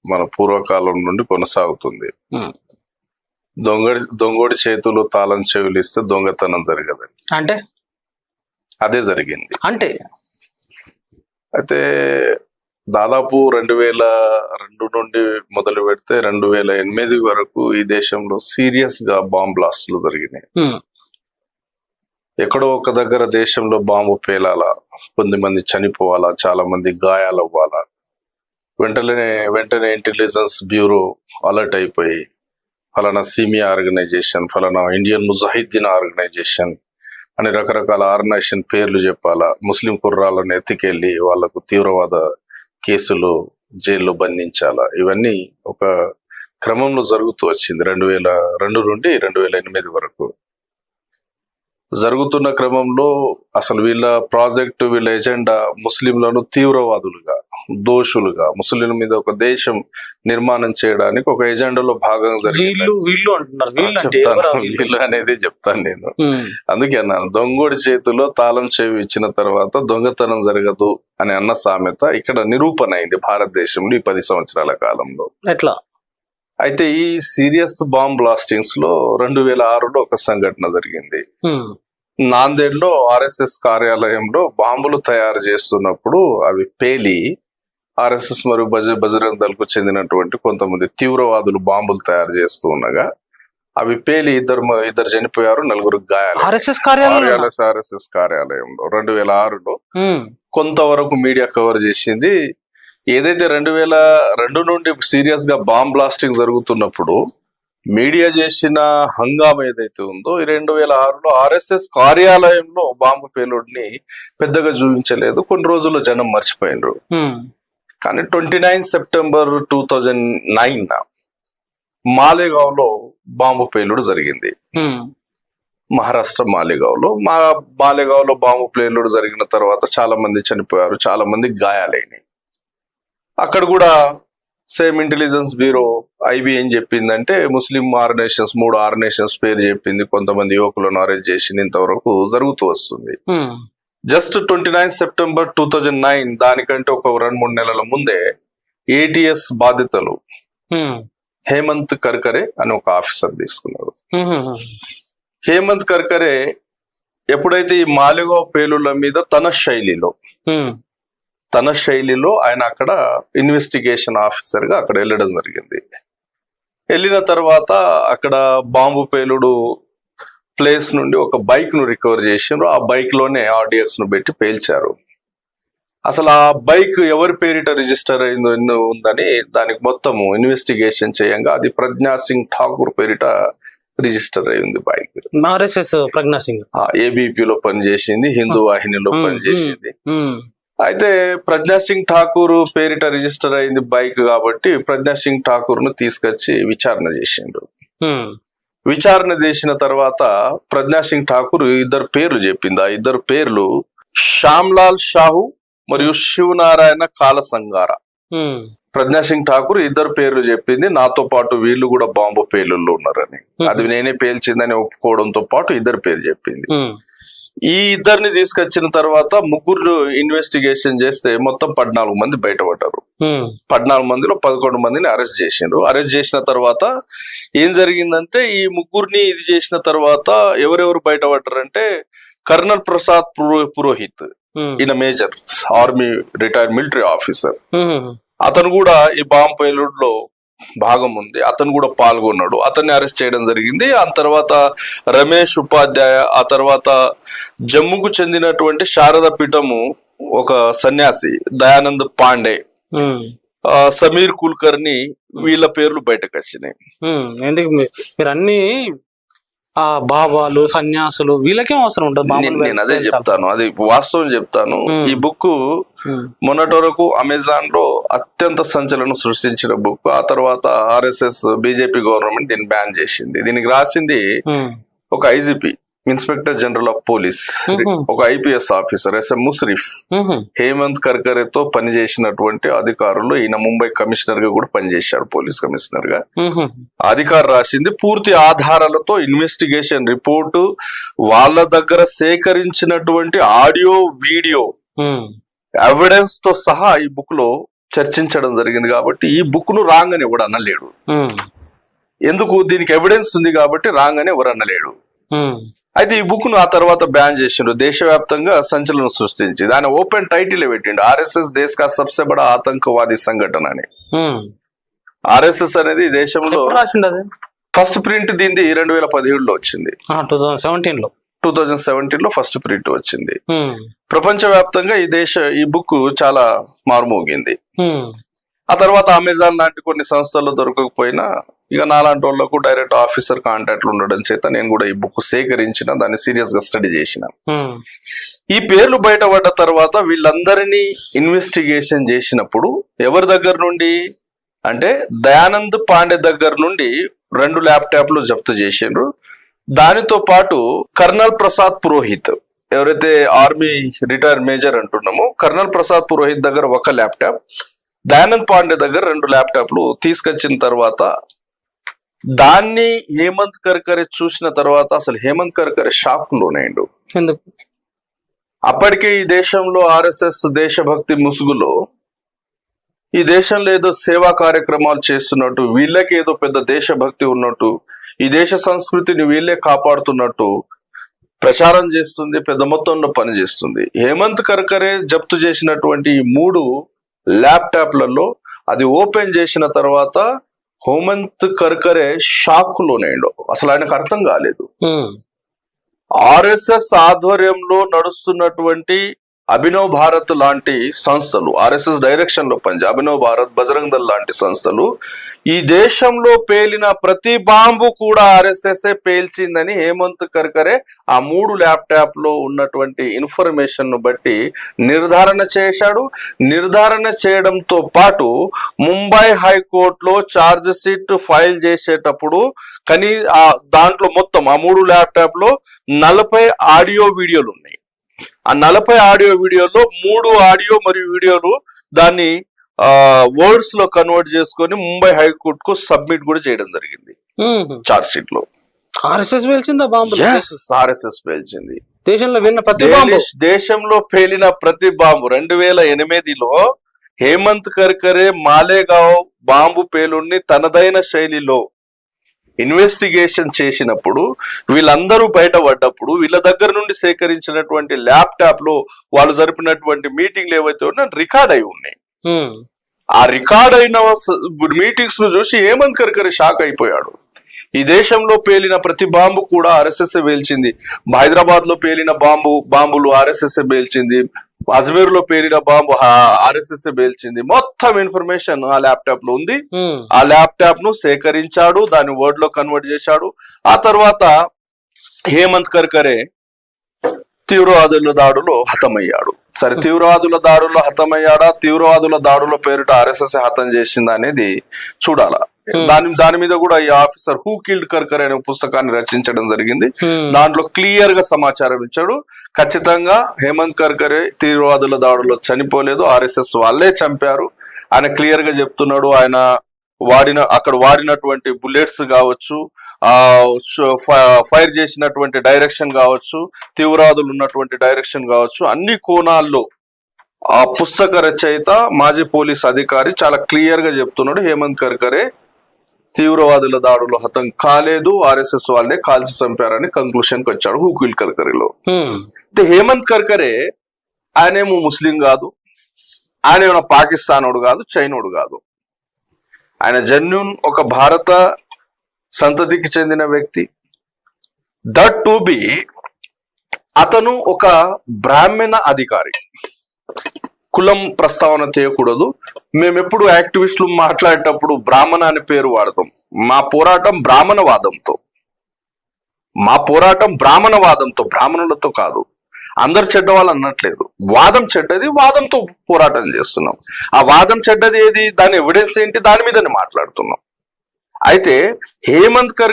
మన పూర్వకాలం నుండి కొనసాగుతుంది. దొంగోడి చేతులు తాళం చెవులు ఇస్తే దొంగతనం జరగదని, అంటే అదే జరిగింది. అంటే అయితే దాదాపు 2002 నుండి మొదలు పెడితే 2008 వరకు ఈ దేశంలో సీరియస్ గా బాంబ్ బ్లాస్టులు జరిగినాయి. ఎక్కడో ఒక దగ్గర దేశంలో బాంబు పేలాలా, కొంతమంది చనిపోవాలా, చాలా మంది గాయాలవ్వాలా, వెంటనే ఇంటెలిజెన్స్ బ్యూరో అలర్ట్ అయిపోయి ఫలానా సిమియా ఆర్గనైజేషన్, ఫలానా ఇండియన్ ముజాహిద్దీన్ ఆర్గనైజేషన్ అని రకరకాల ఆర్గనైజేషన్ పేర్లు చెప్పాలా, ముస్లిం కుర్రాలను ఎత్తికెళ్ళి వాళ్లకు తీవ్రవాద కేసులు జైల్లో బంధించాలా, ఇవన్నీ ఒక క్రమంలో జరుగుతూ వచ్చింది 2002 నుండి 2008 వరకు. జరుగుతున్న క్రమంలో అసలు వీళ్ళ ప్రాజెక్టు, వీళ్ళ ఎజెండా ముస్లింలను తీవ్రవాదులుగా, దోషులుగా, ముస్లింల మీద ఒక దేశం నిర్మాణం చేయడానికి ఒక ఎజెండాలో భాగంగా జరిగింది. వీళ్ళు అనేది చెప్తాను నేను, అందుకే అన్నాను దొంగోడి చేతిలో తాళం చెవి ఇచ్చిన తర్వాత దొంగతనం జరగదు అని అన్న సామెత ఇక్కడ నిరూపణ అయింది భారతదేశంలో ఈ 10 సంవత్సరాల కాలంలో. ఎట్లా? అయితే ఈ సీరియస్ బాంబ్ బ్లాస్టింగ్స్ లో 2006లో ఒక సంఘటన జరిగింది. నాందేడ్లో ఆర్ఎస్ఎస్ కార్యాలయంలో బాంబులు తయారు చేస్తున్నప్పుడు అవి పేలి ఆర్ఎస్ఎస్ మరియు బజరంగ్ దళకు చెందినటువంటి కొంతమంది తీవ్రవాదులు బాంబులు తయారు చేస్తూ ఉండగా అవి పేలి ఇద్దరు చనిపోయారు, 4 గాయాలు. ఆర్ఎస్ఎస్ కార్యాలయంలో 2006లో కొంతవరకు మీడియా కవర్ చేసింది. ఏదైతే 2002 నుండి సీరియస్ గా బాంబ్ బ్లాస్టింగ్ జరుగుతున్నప్పుడు మీడియా చేసిన హంగామా ఏదైతే ఉందో, ఈ 2006లో ఆర్ఎస్ఎస్ కార్యాలయంలో బాంబు పేలుడిని పెద్దగా చూపించలేదు, కొన్ని రోజుల్లో జనం మర్చిపోయినరు. కానీ 29 సెప్టెంబర్ 2009 మాలేగావ్ లో బాంబు పేలుడు జరిగింది. మహారాష్ట్ర మాలేగావ్ లో బాంబు పేలుడు జరిగిన తర్వాత చాలా మంది చనిపోయారు, చాలా మంది గాయాలైనాయి. అక్కడ కూడా సేమ్ ఇంటెలిజెన్స్ బ్యూరో ఐబీ ఏం చెప్పిందంటే ముస్లిం ఆర్గనైజేషన్స్, 3 ఆర్గనైజేషన్స్ పేరు చెప్పింది, కొంతమంది యువకులను అరెస్ట్ చేసి ఇంతవరకు జరుగుతూ వస్తుంది. జస్ట్ 29 సెప్టెంబర్ 2009 దానికంటే ఒక 2-3 నెలల ముందే ఏటీఎస్ బాధితులు హేమంత్ కర్కరే అని ఒక ఆఫీసర్ తీసుకున్నాడు. హేమంత్ కర్కరే ఎప్పుడైతే ఈ మాలేగావ్ పేలుళ్ల మీద తన శైలిలో ఆయన అక్కడ ఇన్వెస్టిగేషన్ ఆఫీసర్ గా అక్కడ వెళ్ళడం జరిగింది. వెళ్ళిన తర్వాత అక్కడ బాంబు పేలుడు ప్లేస్ నుండి ఒక బైక్ ను రికవర్ చేసిండ్రు. ఆ బైక్ లోనే ఆర్డిఎక్స్ ను పెట్టి పేల్చారు. అసలు ఆ బైక్ ఎవరి పేరిట రిజిస్టర్ అయిందో ఉందని దానికి మొత్తం ఇన్వెస్టిగేషన్ చేయంగా అది ప్రజ్ఞా సింగ్ ఠాకూర్ పేరిట రిజిస్టర్ అయింది బైక్. ప్రజ్ఞా సింగ్ ఏబీపీలో పనిచేసింది, హిందూ వాహినిలో పనిచేసింది. అయితే ప్రజ్ఞా సింగ్ ఠాకూర్ పేరిట రిజిస్టర్ అయింది బైక్ కాబట్టి ప్రజ్ఞా సింగ్ ఠాకూర్ ను తీసుకొచ్చి విచారణ చేసిండ్రు. విచారణ చేసిన తర్వాత ప్రజ్ఞా సింగ్ ఠాకూర్ 2 పేర్లు చెప్పింది. ఆ 2 పేర్లు శ్యామ్లాల్ షాహు మరియు శివనారాయణ కాలసంగారా. ప్రజ్ఞా సింగ్ ఠాకూర్ 2 పేర్లు చెప్పింది, నాతో పాటు వీళ్ళు కూడా బాంబు పేలుళ్ళు ఉన్నారని, అది నేనే పేల్చిందని ఒప్పుకోవడంతో పాటు 2 పేర్లు చెప్పింది. ఈ 2ని తీసుకొచ్చిన తర్వాత 3 ఇన్వెస్టిగేషన్ చేస్తే మొత్తం 14 మంది బయటపడ్డారు. 14 మందిలో 11 మందిని అరెస్ట్ చేసిండ్రు. అరెస్ట్ చేసిన తర్వాత ఏం జరిగిందంటే ఈ 3ని ఇది చేసిన తర్వాత ఎవరెవరు బయటపడ్డారంటే కర్నల్ ప్రసాద్ పురోహిత్, ఈయన major army retired military officer, అతను కూడా ఈ బాంబు పేలుడులో భాగం ఉంది, అతను కూడా పాల్గొన్నాడు, అతన్ని అరెస్ట్ చేయడం జరిగింది. ఆ తర్వాత రమేష్ ఉపాధ్యాయ, ఆ తర్వాత జమ్ముకు చెందినటువంటి శారద పీఠము ఒక సన్యాసి దయానంద్ పాండే, సమీర్ కుల్కర్ని, వీళ్ళ పేర్లు బయటకు వచ్చినాయి. ఎందుకు మీరు అన్ని ఆ బాబాలు సన్యాసులు వీళ్ళకేం అవసరం ఉంటుంది? నేను అదే చెప్తాను, అది వాస్తవం చెప్తాను. ఈ బుక్ మొన్నటి వరకు అమెజాన్ లో అత్యంత సంచలనం సృష్టించిన బుక్. ఆ తర్వాత ఆర్ఎస్ఎస్ బీజేపీ గవర్నమెంట్ దీన్ని బ్యాన్ చేసింది. దీనికి రాసింది ఒక IGP, inspector general of police, ఒక IPS officer S M Mushrif, Hemant కర్కరేతో పనిచేసినటువంటి అధికారులు. ఈయన ముంబై కమిషనర్ గా కూడా పనిచేశాడు, పోలీస్ కమిషనర్ గా. అధికారు రాసింది పూర్తి ఆధారాలతో ఇన్వెస్టిగేషన్ రిపోర్టు, వాళ్ళ దగ్గర సేకరించినటువంటి ఆడియో వీడియో ఎవిడెన్స్ తో సహా ఈ బుక్ లో చర్చించడం జరిగింది కాబట్టి ఈ బుక్ ను రాంగ్ అని ఎవడు అనలేడు. ఎందుకు? దీనికి ఎవిడెన్స్ ఉంది కాబట్టి రాంగ్ అని ఎవరు అనలేడు. అయితే ఈ బుక్ ను ఆ తర్వాత బ్యాన్ చేసిండు, దేశవ్యాప్తంగా సంచలనం సృష్టించి దాని ఓపెన్ టైటిల్ పెట్టిండు, ఆర్ఎస్ఎస్ దేశ్ కా సబ్సే బడా ఆతంకవాది సంఘటన అని. ఆర్ఎస్ఎస్ అనేది దేశంలో ఫస్ట్ ప్రింట్ దీనిది 2017లో వచ్చింది. 2017లో ఫస్ట్ ప్రింట్ వచ్చింది. ప్రపంచవ్యాప్తంగా ఈ బుక్ చాలా మారుమోగింది. ఆ తర్వాత అమెజాన్ లాంటి కొన్ని సంస్థల్లో దొరకకపోయినా ఇక నాలాంటి వాళ్ళకు డైరెక్ట్ ఆఫీసర్ కాంటాక్ట్లు ఉండడం చేత నేను కూడా ఈ బుక్ సేకరించిన, దాన్ని సీరియస్ గా స్టడీ చేసిన. ఈ పేర్లు బయటపడ్డ తర్వాత వీళ్ళందరినీ ఇన్వెస్టిగేషన్ చేసినప్పుడు ఎవరి దగ్గర నుండి అంటే దయానంద్ పాండే దగ్గర నుండి 2 ల్యాప్టాప్లు జప్తు చేసిండ్రు. దానితో పాటు కర్నల్ ప్రసాద్ పురోహిత్, ఎవరైతే ఆర్మీ రిటైర్ మేజర్ అంటున్నామో, కర్నల్ ప్రసాద్ పురోహిత్ దగ్గర 1 ల్యాప్టాప్, దయానంద్ పాండే దగ్గర 2 ల్యాప్టాప్లు తీసుకొచ్చిన తర్వాత దాన్ని హేమంత్ కర్కరే చూసిన తర్వాత అసలు హేమంత్ కర్కరే షాక్ లోనైండు. ఎందుకు? అప్పటికే ఈ దేశంలో ఆర్ఎస్ఎస్ దేశభక్తి ముసుగులో ఈ దేశంలో ఏదో సేవా కార్యక్రమాలు చేస్తున్నట్టు, వీళ్ళకి ఏదో పెద్ద దేశభక్తి ఉన్నట్టు, ఈ దేశ సంస్కృతిని వీళ్ళే కాపాడుతున్నట్టు ప్రచారం చేస్తుంది, పెద్ద మొత్తంలో పనిచేస్తుంది. హేమంత్ కర్కరే జప్తు చేసినటువంటి 3 ల్యాప్టాప్లలో అది ఓపెన్ చేసిన తర్వాత హేమంత్ కర్కరే షాక్ లోనేండు. అసలు ఆయనకు అర్థం కాలేదు. ఆర్ఎస్ఎస్ ఆధ్వర్యంలో నడుస్తున్నటువంటి అభినవ్ భారత్ లాంటి సంస్థలు, ఆర్ఎస్ఎస్ డైరెక్షన్ లో పనిచే అభినవ్ భారత్, బజరంగ్ దళ్ లాంటి సంస్థలు, ఈ దేశంలో పేలిన ప్రతి బాంబు కూడా ఆర్ఎస్ఎస్ పేల్చిందని హేమంత్ కర్కరే ఆ 3 ల్యాప్టాప్ లో ఉన్నటువంటి ఇన్ఫర్మేషన్ ను బట్టి నిర్ధారణ చేశాడు. నిర్ధారణ చేయడంతో పాటు ముంబై హైకోర్టులో ఛార్జ్ షీట్ ఫైల్ చేసేటప్పుడు కానీ దాంట్లో మొత్తం ఆ 3 ల్యాప్టాప్ లో 40 ఆడియో వీడియోలు ఉన్నాయి. ఆ 40 ఆడియో వీడియోలో 3 ఆడియో మరియు వీడియోలు దాన్ని వర్డ్స్ లో కన్వర్ట్ చేసుకొని ముంబై హైకోర్టు కు సబ్మిట్ కూడా చేయడం జరిగింది. చార్జ్ షీట్ లో ఆర్ఎస్ఎస్ పేల్చిందా బాంబు? ఆర్ఎస్ఎస్ పేల్చింది. దేశంలో పేలిన ప్రతి బాంబు 2008లో హేమంత్ కర్కరే మాలేగావ్ బాంబు పేలుణ్ణి తనదైన శైలిలో ఇన్వెస్టిగేషన్ చేసినప్పుడు వీళ్ళందరూ బయటపడ్డప్పుడు వీళ్ళ దగ్గర నుండి సేకరించినటువంటి ల్యాప్టాప్ లో వాళ్ళు జరిపినటువంటి మీటింగ్లు ఏవైతే ఉన్నాయో రికార్డ్ అయి ఉన్నాయి. ఆ రికార్డ్ అయిన మీటింగ్స్ ను చూసి హేమంత్ కర్కరే షాక్ అయిపోయాడు. ఈ దేశంలో పేలిన ప్రతి బాంబు కూడా ఆర్ఎస్ఎస్ పేల్చింది. హైదరాబాద్ లో పేలిన బాంబులు ఆర్ఎస్ఎస్ పేల్చింది. అజ్మీర్ లో పేలిన బాంబు ఆర్ఎస్ఎస్ పేల్చింది. మొత్తం ఇన్ఫర్మేషన్ ఆ ల్యాప్టాప్ లో ఉంది. ఆ ల్యాప్టాప్ ను సేకరించాడు, దాన్ని వర్డ్ లో కన్వర్ట్ చేశాడు. ఆ తర్వాత హేమంత్ కర్కరే తీవ్రవాదుల దాడులో హతమయ్యాడు. సరే, తీవ్రవాదుల దాడుల్లో హతమయ్యాడా, తీవ్రవాదుల దాడుల పేరిట ఆర్ఎస్ఎస్ హతం చేసిందా అనేది చూడాలా. దాని మీద కూడా ఈ ఆఫీసర్ హూ కిల్డ్ కర్కరే అనే పుస్తకాన్ని రచించడం జరిగింది. దాంట్లో క్లియర్ గా సమాచారం ఇచ్చాడు. ఖచ్చితంగా హేమంత్ కర్కరే తీవ్రవాదుల దాడుల్లో చనిపోలేదు, ఆర్ఎస్ఎస్ వాళ్ళే చంపారు. ఆయన క్లియర్ గా చెప్తున్నాడు. ఆయన అక్కడ వాడినటువంటి బుల్లెట్స్ కావచ్చు, ఫైర్ చేసినటువంటి డైరెక్షన్ కావచ్చు, తీవ్రవాదులు ఉన్నటువంటి డైరెక్షన్ కావచ్చు, అన్ని కోణాల్లో ఆ పుస్తక రచయిత మాజీ పోలీస్ అధికారి చాలా క్లియర్ గా చెప్తున్నాడు. హేమంత్ కర్కరే తీవ్రవాదుల దాడులు హతం కాలేదు, ఆర్ఎస్ఎస్ వాళ్ళే కాల్చి చంపారని కంక్లూషన్ కి వచ్చాడు హూ కిల్డ్ కర్కరేలో. హేమంత్ కర్కరే ఆయనేమో ముస్లిం కాదు, ఆయన ఏమైనా పాకిస్తానోడు కాదు, చైనోడు కాదు. ఆయన జెన్యూన్ ఒక భారత సంతతికి చెందిన వ్యక్తి. దట్ టు బి అతను ఒక బ్రాహ్మణ అధికారి. కులం ప్రస్తావన చేయకూడదు. మేమెప్పుడు యాక్టివిస్టులు మాట్లాడేటప్పుడు బ్రాహ్మణ అనే పేరు వాడతాం. మా పోరాటం బ్రాహ్మణవాదంతో, బ్రాహ్మణులతో కాదు. అందరు చెడ్డవాళ్ళు అన్నట్లేదు. వాదం చెడ్డది, వాదంతో పోరాటం చేస్తున్నాం. ఆ వాదం చెడ్డది ఏది, దాని ఎవిడెన్స్ ఏంటి, దాని మీదనే మాట్లాడుతున్నాం. అయితే హేమంత్ కర్కరే